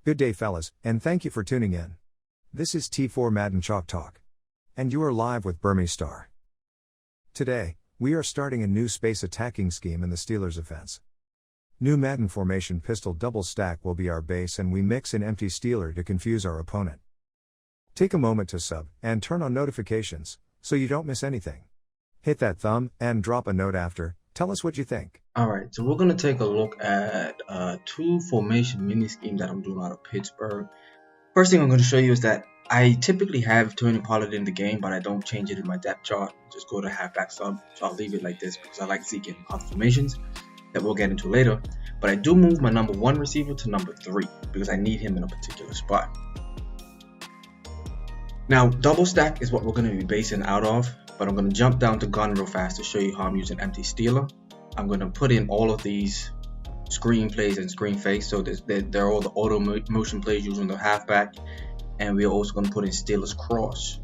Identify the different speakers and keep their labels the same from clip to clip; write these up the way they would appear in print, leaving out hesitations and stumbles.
Speaker 1: Good day fellas, and thank you for tuning in. This is T4 Madden Chalk Talk. And you are live with Berm Star. Today, we are starting a new space attacking scheme in the Steelers offense. New Madden formation pistol double stack will be our base, and we mix in empty Steeler to confuse our opponent. Take a moment to sub and turn on notifications so you don't miss anything. Hit that thumb and drop a note after. Tell us what you think.
Speaker 2: Alright, so we're going to take a look at two formation mini schemes that I'm doing out of Pittsburgh. First thing I'm going to show you is that I typically have Tony Pollard in the game, but I don't change it in my depth chart. Just go to halfback sub, so I'll leave it like this because I like seeking other formations that we'll get into later. But I do move my number 1 receiver to number 3 because I need him in a particular spot. Now, double stack is what we're going to be basing out of, but I'm going to jump down to gun real fast to show you how I'm using empty Steeler. I'm going to put in all of these screen plays and screen face, so they're all the auto motion plays using the halfback, and we're also going to put in Steelers cross.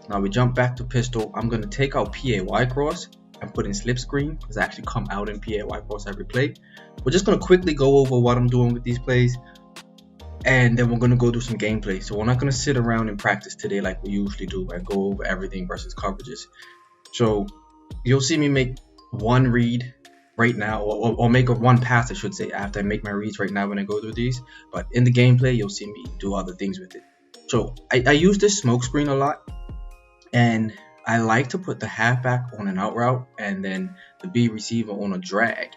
Speaker 2: Now we jump back to pistol. I'm going to take out PAY cross and put in slip screen because I actually come out in PAY cross every play. We're just going to quickly go over what I'm doing with these plays, and then we're going to go do some gameplay. So we're not going to sit around and practice today like we usually do and go over everything versus coverages. So you'll see me make one read right now, or make one pass I should say, after I make my reads right now when I go through these. But in the gameplay you'll see me do other things with it. So I use this smoke screen a lot, and I like to put the halfback on an out route and then the B receiver on a drag,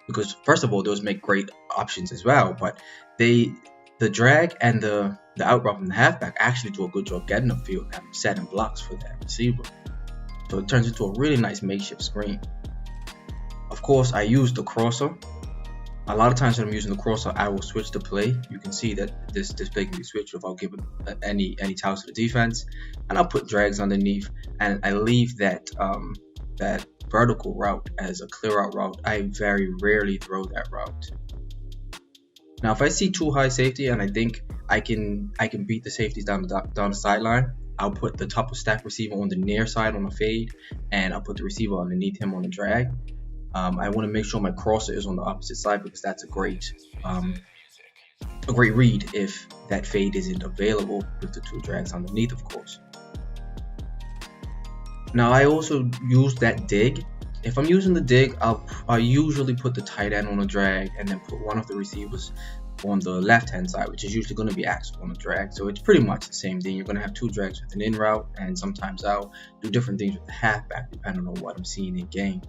Speaker 2: because first of all those make great options as well, but the drag and the out route from the halfback actually do a good job getting upfield and setting blocks for that receiver. So it turns into a really nice makeshift screen. Of course, I use the crosser. A lot of times when I'm using the crosser, I will switch the play. You can see that this play can be switched without giving any touch to the defense. And I'll put drags underneath, and I leave that that vertical route as a clear out route. I very rarely throw that route. Now, if I see too high safety and I think I can beat the safeties down the sideline, I'll put the top of stack receiver on the near side on a fade, and I'll put the receiver underneath him on a drag. I want to make sure my crosser is on the opposite side because that's a great read if that fade isn't available with the two drags underneath, of course. Now I also use that dig. If I'm using the dig, I usually put the tight end on a drag and then put one of the receivers on the left hand side, which is usually going to be axle on a drag. So it's pretty much the same thing. You're going to have two drags with an in route, and sometimes I'll do different things with the halfback depending on what I'm seeing in game.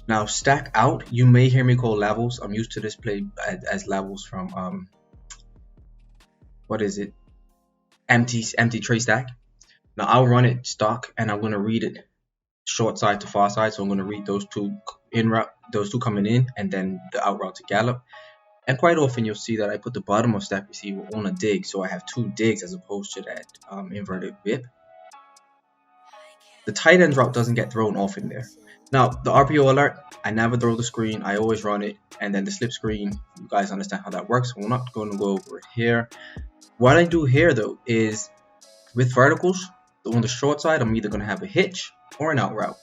Speaker 2: Now stack out, you may hear me call levels. I'm used to this play as levels from empty tray stack. Now I'll run it stock, and I'm going to read it short side to far side. So I'm going to read those two in route, those two coming in, and then the out route to gallop. And quite often you'll see that I put the bottom of stack receiver on a dig, so I have two digs as opposed to that inverted whip. The tight end route doesn't get thrown off in there. Now the RPO alert, I never throw the screen, I always run it, and then the slip screen, you guys understand how that works, so we're not going to go over it here. What I do here though is with verticals, on the short side I'm either going to have a hitch or an out route.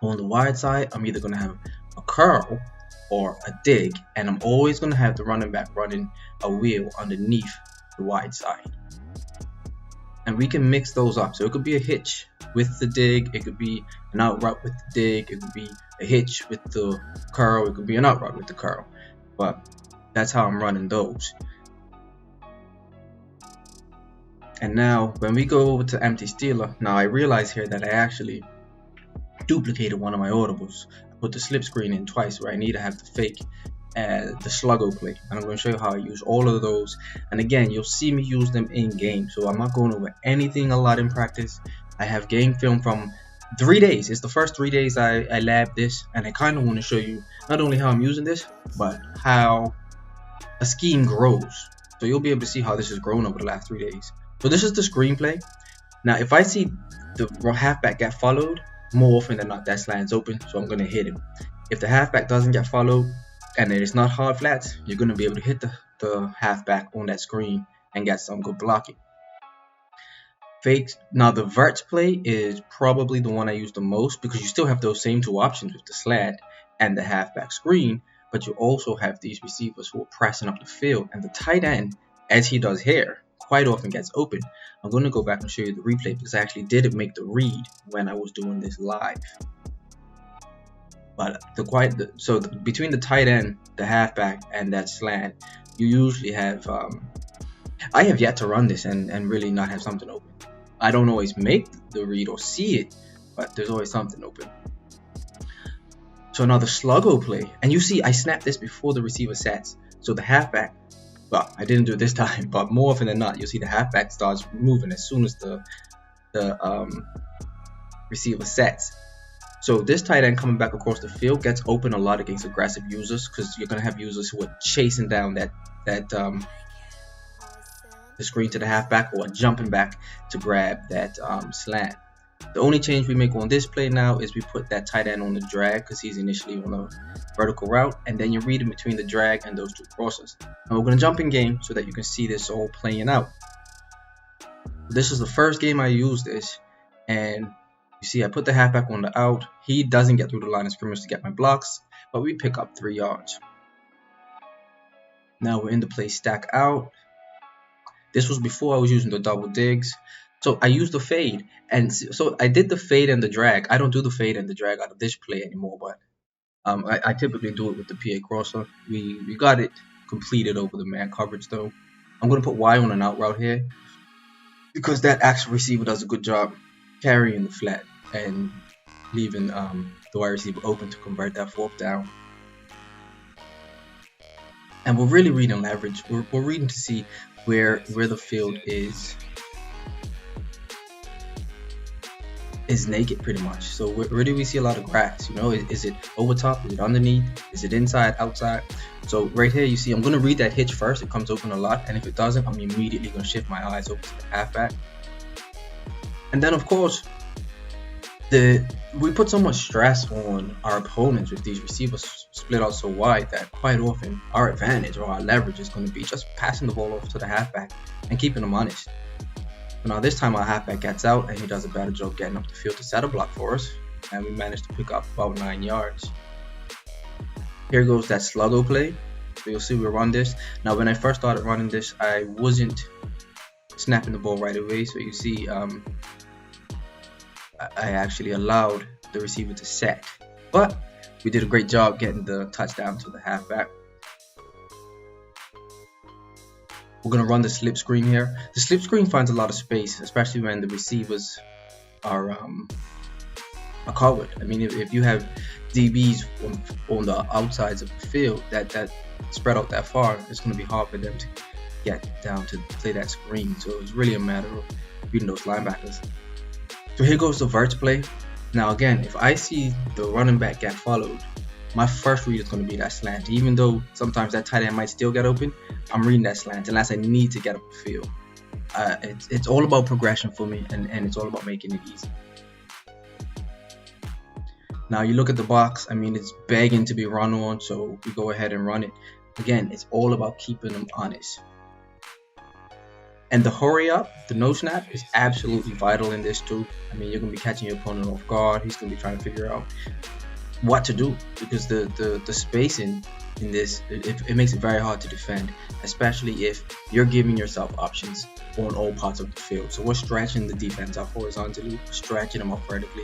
Speaker 2: On the wide side I'm either going to have a curl or a dig, and I'm always going to have the running back running a wheel underneath the wide side. And we can mix those up, so it could be a hitch with the dig, it could be an out route with the dig, it could be a hitch with the curl, it could be an out route with the curl. But that's how I'm running those. And now when we go over to empty Steeler, now I realize here that I actually duplicated one of my audibles. I put the slip screen in twice where I need to have the fake the sluggo play, and I'm going to show you how I use all of those. And again, you'll see me use them in game, so I'm not going over anything a lot in practice. I have game film from 3 days. It's the first 3 days I labbed this, and I kind of want to show you not only how I'm using this, but how a scheme grows. So you'll be able to see how this has grown over the last 3 days. So this is the screenplay. Now if I see the halfback get followed, more often than not that slide's open, so I'm going to hit him. If the halfback doesn't get followed and it is not hard flats, you're going to be able to hit the halfback on that screen and get some good blocking. Fakes. Now the vert play is probably the one I use the most because you still have those same two options with the slant and the halfback screen, but you also have these receivers who are pressing up the field, and the tight end, as he does here, quite often gets open. I'm going to go back and show you the replay because I actually didn't make the read when I was doing this live. But between the tight end, the halfback, and that slant, you usually have I have yet to run this and really not have something open. I don't always make the read or see it, but there's always something open. So now the sluggo play, and you see I snapped this before the receiver sets. So the halfback, well, I didn't do it this time, but more often than not, you'll see the halfback starts moving as soon as the receiver sets. So this tight end coming back across the field gets open a lot against aggressive users, because you're gonna have users who are chasing down the screen to the halfback, or jumping back to grab that slant. The only change we make on this play now is we put that tight end on the drag, because he's initially on a vertical route, and then you read in between the drag and those two crosses. Now we're gonna jump in game so that you can see this all playing out. This is the first game I used this, and you see I put the halfback on the out. He doesn't get through the line of scrimmage to get my blocks, but we pick up 3 yards. Now we're in the play stack out. This was before I was using the double digs. So I used the fade, and so I did the fade and the drag. I don't do the fade and the drag out of this play anymore, but I typically do it with the PA crosser. We got it completed over the man coverage though. I'm going to put Y on an out route here, because that actual receiver does a good job carrying the flat and leaving the wide receiver open to convert that 4th down. And we're really reading leverage. We're reading to see where the field is naked pretty much. So where do we see a lot of grass? You know, is it over top? Is it underneath? Is it inside, outside? So right here you see I'm going to read that hitch first. It comes open a lot, and if it doesn't, I'm immediately going to shift my eyes over to the halfback. And then of course we put so much stress on our opponents with these receivers split out so wide that quite often our advantage or our leverage is going to be just passing the ball off to the halfback and keeping them honest. But now this time our halfback gets out, and he does a better job getting up the field to set a block for us, and we managed to pick up about 9 yards. Here goes that sluggo play. So you'll see we run this. Now when I first started running this, I wasn't snapping the ball right away, so you see I actually allowed the receiver to set, but we did a great job getting the touchdown to the halfback. We're going to run the slip screen here. The slip screen finds a lot of space, especially when the receivers are covered. I mean, if you have DBs on the outsides of the field that spread out that far, it's going to be hard for them to get down to play that screen. So it's really a matter of reading those linebackers. So here goes the vert play. Now again, if I see the running back get followed, my first read is going to be that slant. Even though sometimes that tight end might still get open, I'm reading that slant unless I need to get up the field. It's all about progression for me, and it's all about making it easy. Now you look at the box, I mean, it's begging to be run on, so we go ahead and run it. Again, it's all about keeping them honest. And the hurry up, the no snap, is absolutely vital in this too. I mean, you're going to be catching your opponent off guard. He's going to be trying to figure out what to do, because the spacing in this, it makes it very hard to defend, especially if you're giving yourself options on all parts of the field. So we're stretching the defense out horizontally, we're stretching them up vertically,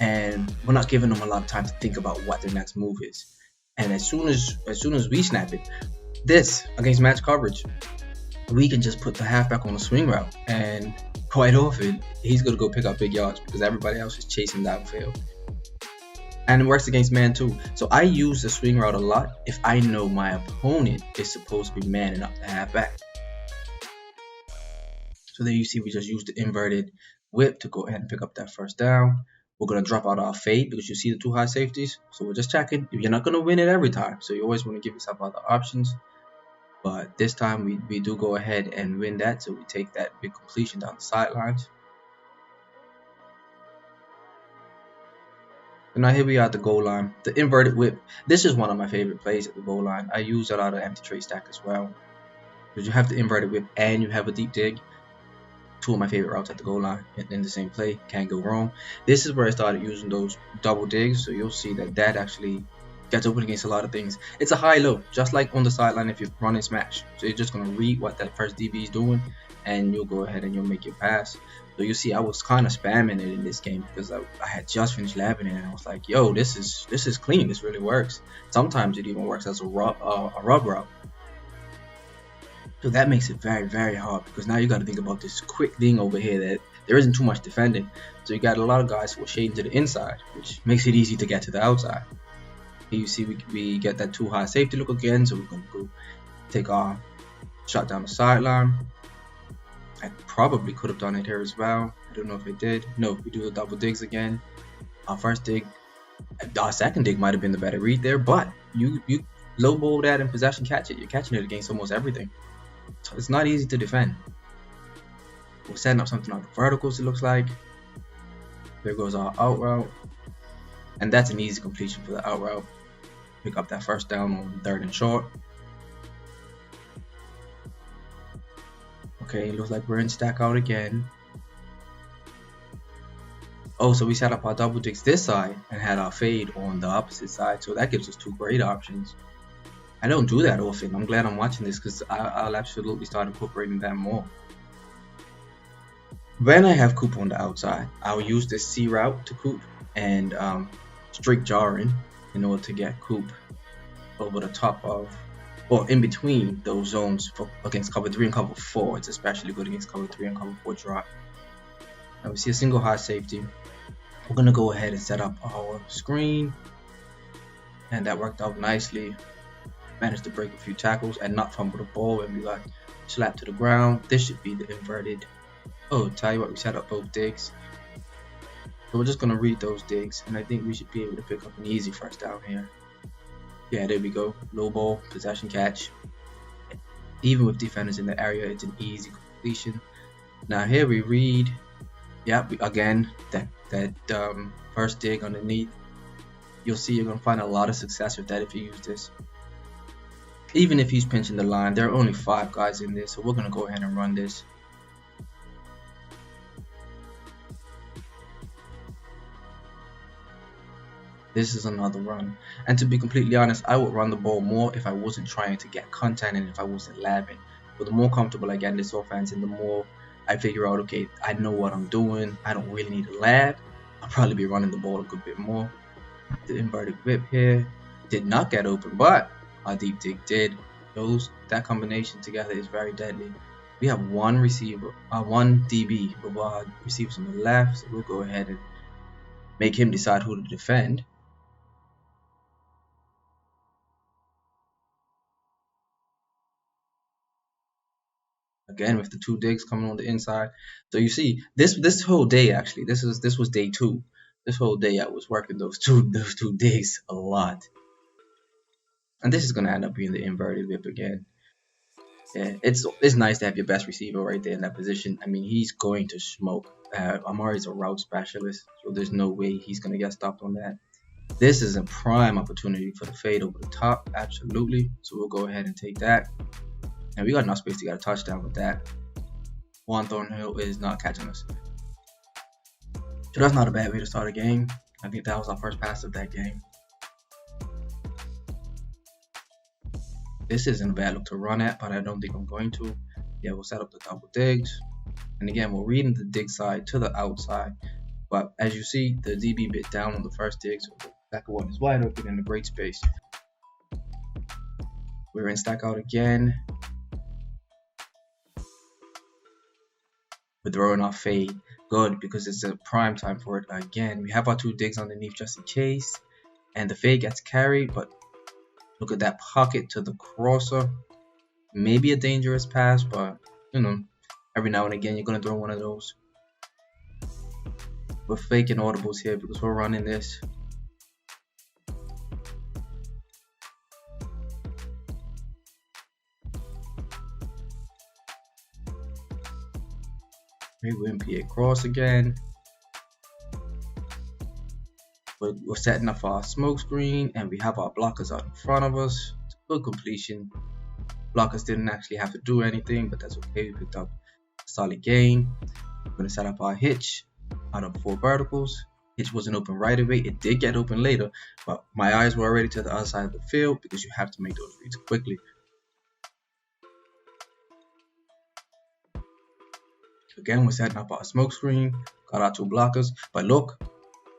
Speaker 2: and we're not giving them a lot of time to think about what their next move is. And as soon as we snap it, this against match coverage, we can just put the halfback on a swing route, and quite often he's going to go pick up big yards because everybody else is chasing downfield. And it works against man too. So I use the swing route a lot if I know my opponent is supposed to be manning up the halfback. So there you see we just used the inverted whip to go ahead and pick up that 1st down. We're going to drop out our fade because you see the 2 high safeties. So we're just checking. You're not going to win it every time, so you always want to give yourself other options. But this time we do go ahead and win that, so we take that big completion down the sidelines. And now here we are at the goal line. The inverted whip. This is one of my favorite plays at the goal line. I use it out of empty trade stack as well. Because you have the inverted whip and you have a deep dig. 2 of my favorite routes at the goal line in the same play. Can't go wrong. This is where I started using those double digs. So you'll see that actually gets open against a lot of things. It's a high-low, just like on the sideline if you're running smash. So you're just gonna read what that first DB is doing, and you'll go ahead and you'll make your pass. So you see, I was kind of spamming it in this game because I had just finished labbing it, and I was like, "Yo, this is clean. This really works." Sometimes it even works as a rub route. So that makes it very, very hard because now you got to think about this quick thing over here that there isn't too much defending. So you got a lot of guys who are shading to the inside, which makes it easy to get to the outside. Here you see we get that too high safety look again, so we're going to go take our shot down the sideline. I probably could have done it here as well. I don't know if it did. No, we do the double digs again. Our first dig, our second dig might have been the better read there, but you low ball that and possession catch it. You're catching it against almost everything. So it's not easy to defend. We're setting up something on the verticals, it looks like. There goes our out route. And that's an easy completion for the out route. Pick up that first down on 3rd and short. Okay, looks like we're in stack out again. Oh, so we set up our double digs this side and had our fade on the opposite side. So that gives us 2 great options. I don't do that often. I'm glad I'm watching this because I'll absolutely start incorporating that more. When I have Coop on the outside, I'll use this C route to Coop and straight jarring in order to get Coop over the top of, or in between those zones against cover 3 and cover 4. It's especially good against cover 3 and cover 4 drop. Now we see a single high safety. We're going to go ahead and set up our screen. And that worked out nicely. Managed to break a few tackles and not fumble the ball when we got slapped to the ground. This should be the inverted. Oh, tell you what, we set up both digs. So we're just going to read those digs, and I think we should be able to pick up an easy first down here. Yeah, there we go. Low ball, possession catch. Even with defenders in the area, it's an easy completion. Now here we read. Yeah, again, that first dig underneath. You'll see you're going to find a lot of success with that if you use this. Even if he's pinching the line, there are only 5 guys in this, so we're going to go ahead and run this. This is another run. And to be completely honest, I would run the ball more if I wasn't trying to get content and if I wasn't labbing. But the more comfortable I get in this offense and the more I figure out, okay, I know what I'm doing, I don't really need a lab, I'll probably be running the ball a good bit more. The inverted whip here did not get open, but our deep dig did. That combination together is very deadly. We have one receiver, one DB with our receivers on the left, so we'll go ahead and make him decide who to defend. Again with the 2 digs coming on the inside. So you see, this whole day actually, this was day 2. This whole day I was working those two digs a lot. And this is gonna end up being the inverted whip again. Yeah, it's nice to have your best receiver right there in that position. I mean, he's going to smoke. Amari's a route specialist, so there's no way he's gonna get stopped on that. This is a prime opportunity for the fade over the top, absolutely. So we'll go ahead and take that. And we got enough space to get a touchdown with that. Juan Thornhill is not catching us. So that's not a bad way to start a game. I think that was our first pass of that game. This isn't a bad look to run at, but I don't think I'm going to. Yeah, we'll set up the double digs. And again, we're reading the dig side to the outside. But as you see, the DB bit down on the first dig, so the second one is wide open in a great space. We're in stack out again. We're throwing off fade. Good, because it's a prime time for it again. We have our 2 digs underneath just in case. And the fade gets carried, but look at that pocket to the crosser. Maybe a dangerous pass, but you know, every now and again you're gonna throw one of those. We're faking audibles here because we're running this. Maybe we're in PA cross again. We're setting up our smoke screen and we have our blockers out in front of us. It's a good completion. Blockers didn't actually have to do anything, but that's okay. We picked up a solid gain. We're going to set up our hitch out of 4 verticals. Hitch wasn't open right away. It did get open later, but my eyes were already to the other side of the field because you have to make those reads quickly. Again, we're setting up our smoke screen, got our 2 blockers, but look,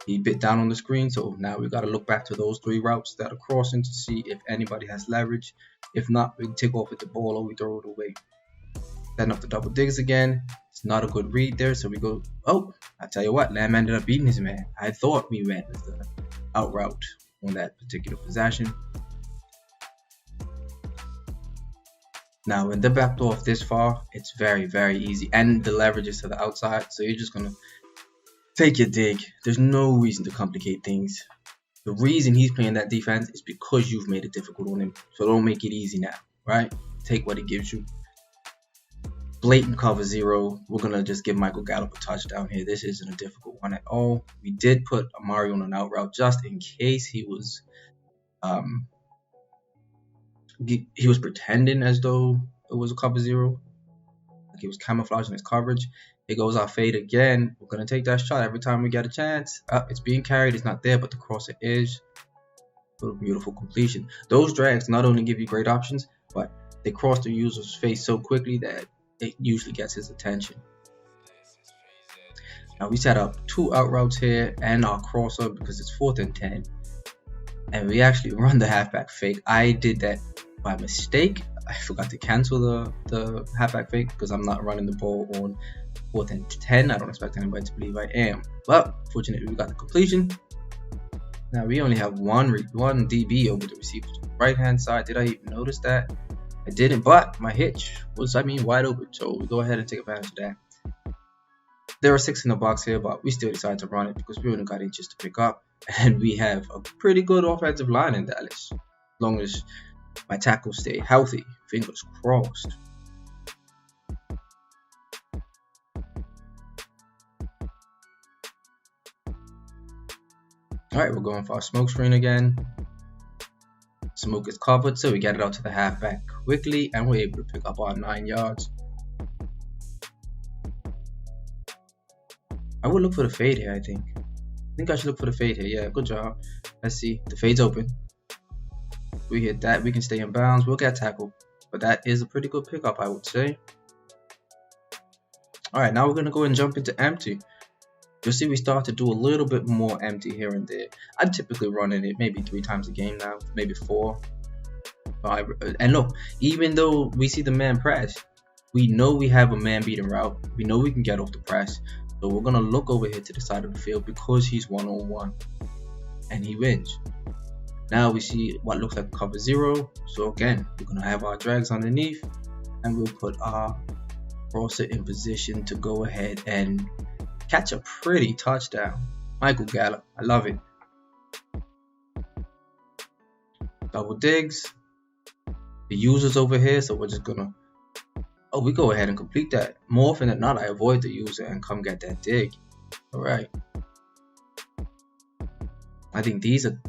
Speaker 2: he bit down on the screen, so now we got to look back to those 3 routes that are crossing to see if anybody has leverage. If not, we can take off with the ball or we throw it away. Setting up the double digs again. It's not a good read there, so we go, oh, I tell you what, Lamb ended up beating his man. I thought we went with the out route on that particular possession. Now, when they're backed off this far, it's very, very easy, and the leverage is to the outside, so you're just gonna take your dig. There's no reason to complicate things. The reason he's playing that defense is because you've made it difficult on him, so don't make it easy now, right? Take what he gives you. Blatant cover 0. We're gonna just give Michael Gallup a touchdown here. This isn't a difficult one at all. We did put Amari on an out route just in case he was pretending as though it was a cover 0, like he was camouflaging his coverage. It goes our fade again. We're gonna take that shot every time we get a chance. It's being carried, it's not there, but the crosser is. What a beautiful completion. Those drags not only give you great options, but they cross the user's face so quickly that it usually gets his attention. Now we set up 2 out routes here and our crosser because it's 4th and 10, and we actually run the halfback fake. I did that by mistake. I forgot to cancel the halfback fake because I'm not running the ball on 4th and 10. I don't expect anybody to believe I am, but fortunately we got the completion. Now we only have one DB over the receiver's right hand side. Did I even notice that? I didn't, but my hitch was, wide open, so we go ahead and take advantage of that. There are 6 in the box here, but we still decided to run it because we only got inches to pick up, and we have a pretty good offensive line in Dallas, as long as my tackles stay healthy. Fingers crossed. Alright, we're going for our smoke screen again. Smoke is covered, so we get it out to the halfback quickly, and we're able to pick up our 9 yards. I would look for the fade here, I think. I should look for the fade here. Yeah, good job. Let's see. The fade's open. We hit that. We can stay in bounds. We'll get tackled. But that is a pretty good pickup, I would say. Alright, now we're going to go and jump into empty. You'll see we start to do a little bit more empty here and there. I'm typically running it maybe 3 times a game now, maybe 4, 5. And look, even though we see the man press, we know we have a man beating route. We know we can get off the press. So we're going to look over here to the side of the field because he's one-on-one. And he wins. Now we see what looks like cover 0. So again, we're going to have our drags underneath. And we'll put our crosser in position to go ahead and catch a pretty touchdown. Michael Gallup, I love it. Double digs. The user's over here, so we're just gonna, we go ahead and complete that. More often than not, I avoid the user and come get that dig. Alright. I think these are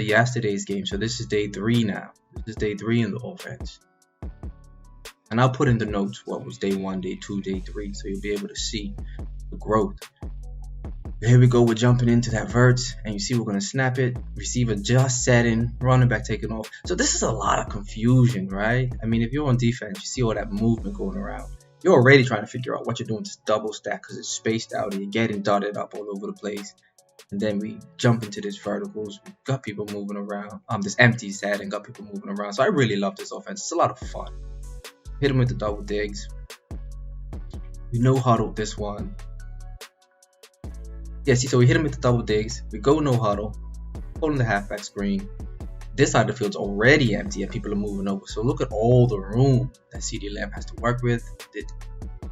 Speaker 2: yesterday's games, so this is day 3 now. This is day 3 in the offense. And I'll put in the notes what was day 1, day 2, day 3, so you'll be able to see the growth. Here we go, we're jumping into that vert, and you see we're going to snap it, receiver just setting, running back taking off. So this is a lot of confusion, right? If you're on defense, you see all that movement going around. You're already trying to figure out what you're doing to double stack because it's spaced out and you're getting dotted up all over the place. And then we jump into this verticals, we've got people moving around, this empty set and got people moving around. So I really love this offense, it's a lot of fun. Hit him with the double digs. We no huddle this one. Yeah, see, so we hit him with the double digs. We go no huddle, holding the halfback screen. This side of the field's already empty and people are moving over. So look at all the room that CD Lamb has to work with.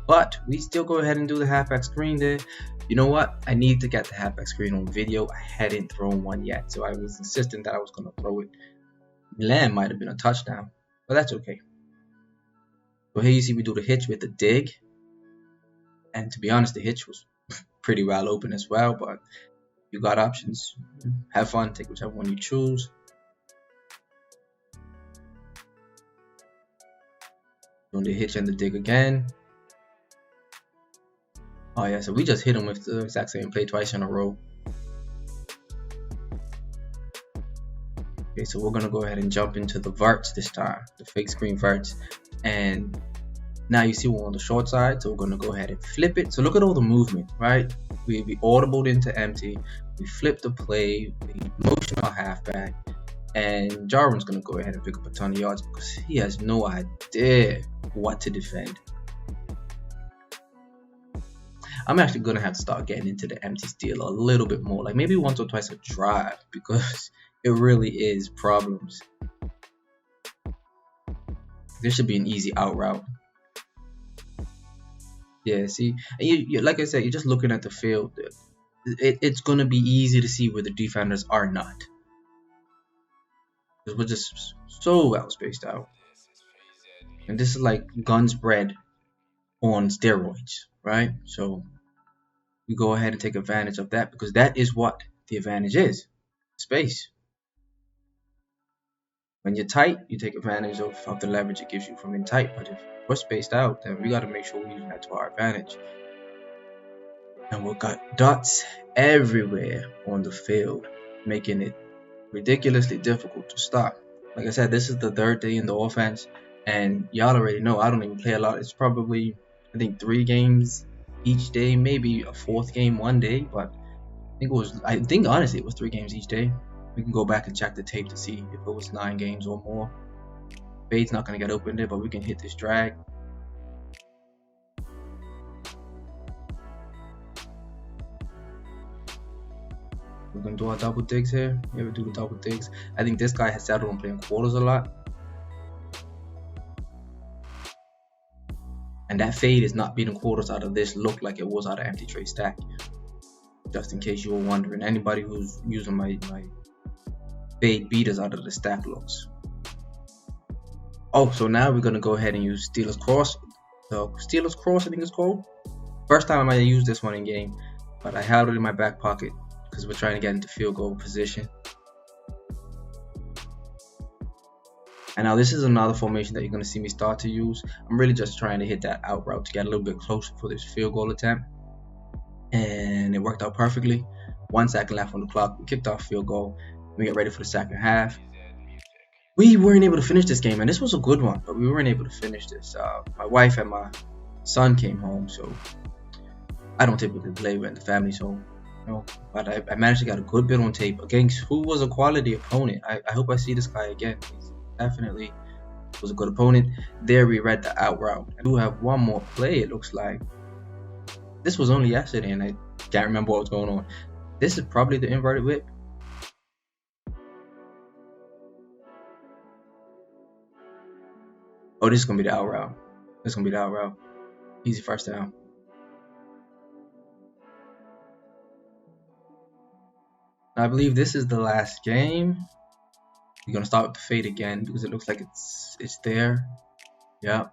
Speaker 2: But we still go ahead and do the halfback screen there. You know what? I need to get the halfback screen on video. I hadn't thrown one yet, so I was insistent that I was going to throw it. Lamb might have been a touchdown, but that's okay. So here you see we do the hitch with the dig. And to be honest, the hitch was pretty well open as well, but you got options. Have fun, take whichever one you choose. Doing the hitch and the dig again. Oh yeah, so we just hit him with the exact same play twice in a row. Okay, so we're gonna go ahead and jump into the verts this time, the fake screen verts. And now you see we're on the short side, so we're gonna go ahead and flip it. So look at all the movement, right? We audibled into empty, we flipped the play, we motion our halfback, and Jarwin's gonna go ahead and pick up a ton of yards because he has no idea what to defend. I'm actually gonna have to start getting into the empty steal a little bit more, like maybe once or twice a drive, because it really is problems. This should be an easy out route. Yeah, see, and you like I said, you're just looking at the field. It's gonna be easy to see where the defenders are not, because we're just so well spaced out. And this is like guns bred on steroids, right? So we go ahead and take advantage of that, because that is what the advantage is: space. When you're tight, you take advantage of the leverage it gives you from being tight. But if we're spaced out, then we got to make sure we use that to our advantage. And we've got dots everywhere on the field, making it ridiculously difficult to stop. Like I said, this is the third day in the offense, and y'all already know I don't even play a lot. It's probably, I think, 3 games each day, maybe a 4th game one day, but I think honestly it was 3 games each day. We can go back and check the tape to see if it was 9 games or more. Fade's not going to get open there, but we can hit this drag. We're going to do our double digs here. Yeah, we do the double digs. I think this guy has settled on playing quarters a lot. And that fade is not beating quarters out of this look like it was out of empty trade stack. Just in case you were wondering, anybody who's using my fade beaters out of the stack looks. Oh, so now we're gonna go ahead and use Steelers Cross. The Steelers Cross, I think it's called. First time I might have used this one in game, but I held it in my back pocket because we're trying to get into field goal position. And now this is another formation that you're gonna see me start to use. I'm really just trying to hit that out route to get a little bit closer for this field goal attempt. And it worked out perfectly. 1 second left on the clock. We kicked off field goal. We get ready for the second half. We weren't able to finish this game, and this was a good one, but we weren't able to finish this. My wife and my son came home, so I don't typically play when the family's home, you know. But I managed to get a good bit on tape against who was a quality opponent. I hope I see this guy again. He definitely was a good opponent. There we read the out route. I do have one more play, it looks like. This was only yesterday, and I can't remember what was going on. This is probably the inverted whip. Oh, this is going to be the out route. This is going to be the out route. Easy first down. Now, I believe this is the last game. We're going to start with the fade again because it looks like it's there. Yeah.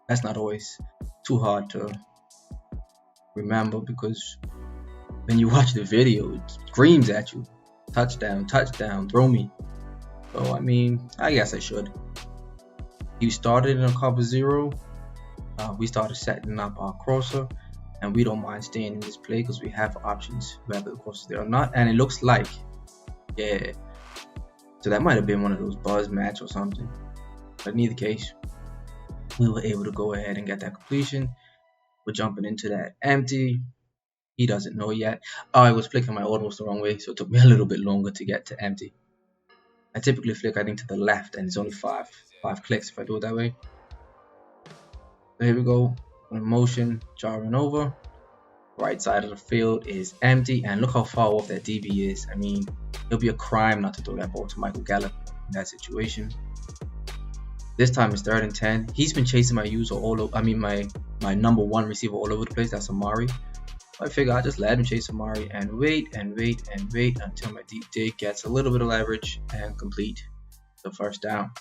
Speaker 2: That's not always too hard to remember, because when you watch the video, it screams at you. Touchdown, touchdown, throw me. So, I mean, I guess I should. You started in a cover 0. We started setting up our crosser, and we don't mind staying in this play because we have options whether the crosser is there or not. And it looks like, yeah. So that might have been one of those buzz match or something. But in either case, we were able to go ahead and get that completion. We're jumping into that empty. He doesn't know yet. Oh, I was flicking my audibles the wrong way, so it took me a little bit longer to get to empty. I typically flick, I think, to the left, and it's only five clicks if I do it that way. So here we go. On motion, jarring over. Right side of the field is empty, and look how far off that DB is. I mean, it'll be a crime not to throw that ball to Michael Gallup in that situation. This time it's 3rd and 10. He's been chasing my user all over. I mean, my number 1 receiver all over the place. That's Amari. I figure I'll just let him chase Amari and wait and wait and wait until my deep dig gets a little bit of leverage and complete the first down.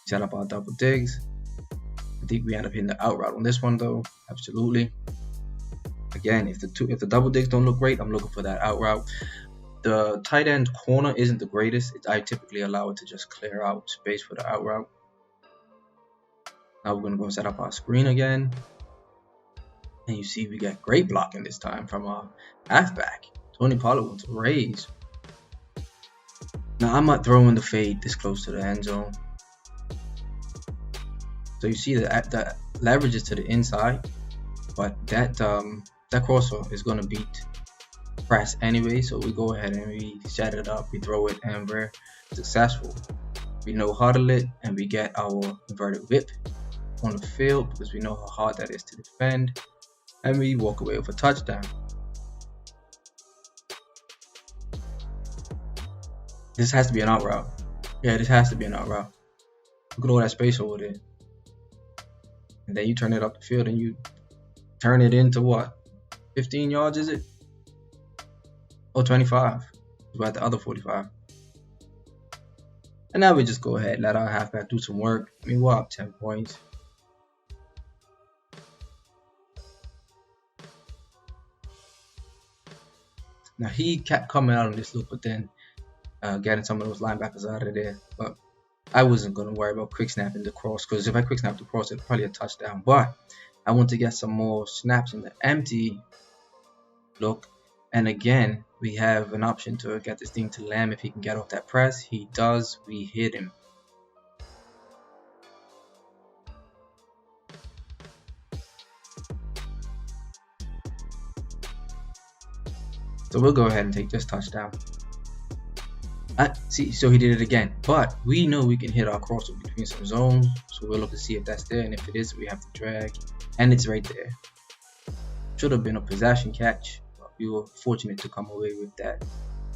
Speaker 2: Set up our double digs. I think we end up hitting the out route on this one though. Absolutely. Again, if the double digs don't look great, I'm looking for that out route. The tight end corner isn't the greatest. I typically allow it to just clear out space for the out route. Now we're going to go set up our screen again. And you see we get great blocking this time from our halfback. Tony Pollard wants a raise. Now I'm not throwing the fade this close to the end zone. So you see that leverage is to the inside, but that crosser is going to beat press anyway. So we go ahead and we set it up, we throw it, and we're successful. We no huddle it, and we get our inverted whip on the field because we know how hard that is to defend, and we walk away with a touchdown. This has to be an out route. Yeah, this has to be an out route. Look at all that space over there. And then you turn it up the field and you turn it into what? 15 yards, is it? Oh, 25. We're at the other 45. And now we just go ahead and let our halfback do some work. I mean, we're up 10 points. Now he kept coming out on this look, but then getting some of those linebackers out of there. But I wasn't going to worry about quick snapping the cross, because if I quick snap the cross, it's probably a touchdown. But I want to get some more snaps in the empty look. And again, we have an option to get this thing to Lamb if he can get off that press. He does. We hit him. So we'll go ahead and take this touchdown. See, so he did it again. But we know we can hit our crosser between some zones. So we'll look to see if that's there. And if it is, we have to drag. And it's right there. Should have been a possession catch. But we were fortunate to come away with that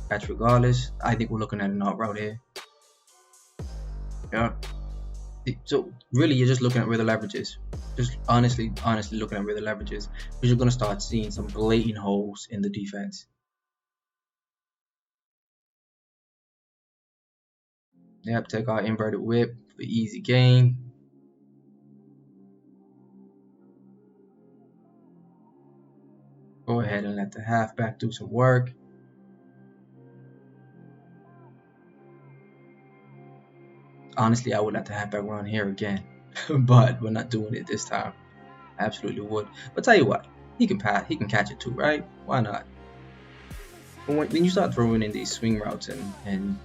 Speaker 2: catch regardless. I think we're looking at an out route here. Yeah. So really, you're just looking at where the leverage is. Just honestly looking at where the leverage is. Because you're going to start seeing some blatant holes in the defense. Yep, take our inverted whip for easy gain. Go ahead and let the halfback do some work. Honestly, I would let the halfback run here again, but we're not doing it this time. Absolutely would. But tell you what, he can pass, he can catch it too, right? Why not? When you start throwing in these swing routes and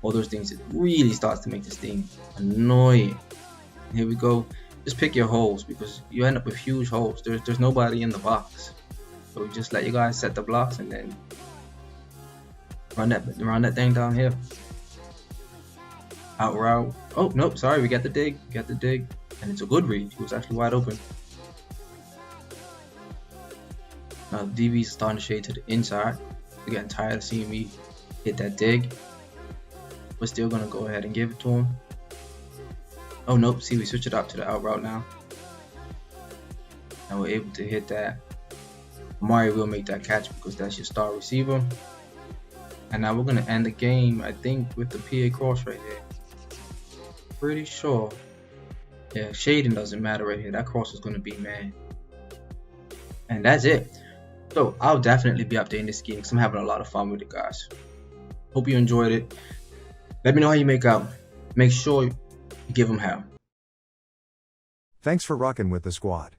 Speaker 2: all those things, it really starts to make this thing annoying. Here we go. Just pick your holes, because you end up with huge holes. There's nobody in the box. So just let you guys set the blocks and then run that thing down here. Out route. Oh nope, sorry, we got the dig. And it's a good read. He was actually wide open. Now DB's starting to shade to the inside. They're getting tired of seeing me hit that dig. We're still gonna go ahead and give it to him. Oh nope, see, we switch it up to the out route now. And we're able to hit that. Amari will make that catch because that's your star receiver. And now we're gonna end the game, I think, with the PA cross right here. Pretty sure. Yeah, shading doesn't matter right here. That cross is gonna be man. And that's it. So I'll definitely be updating this game because I'm having a lot of fun with it, guys. Hope you enjoyed it. Let me know how you make out. Make sure you give them hell.
Speaker 1: Thanks for rocking with the squad.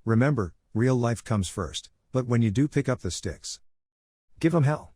Speaker 1: Remember, real life comes first, but when you do pick up the sticks, give them hell.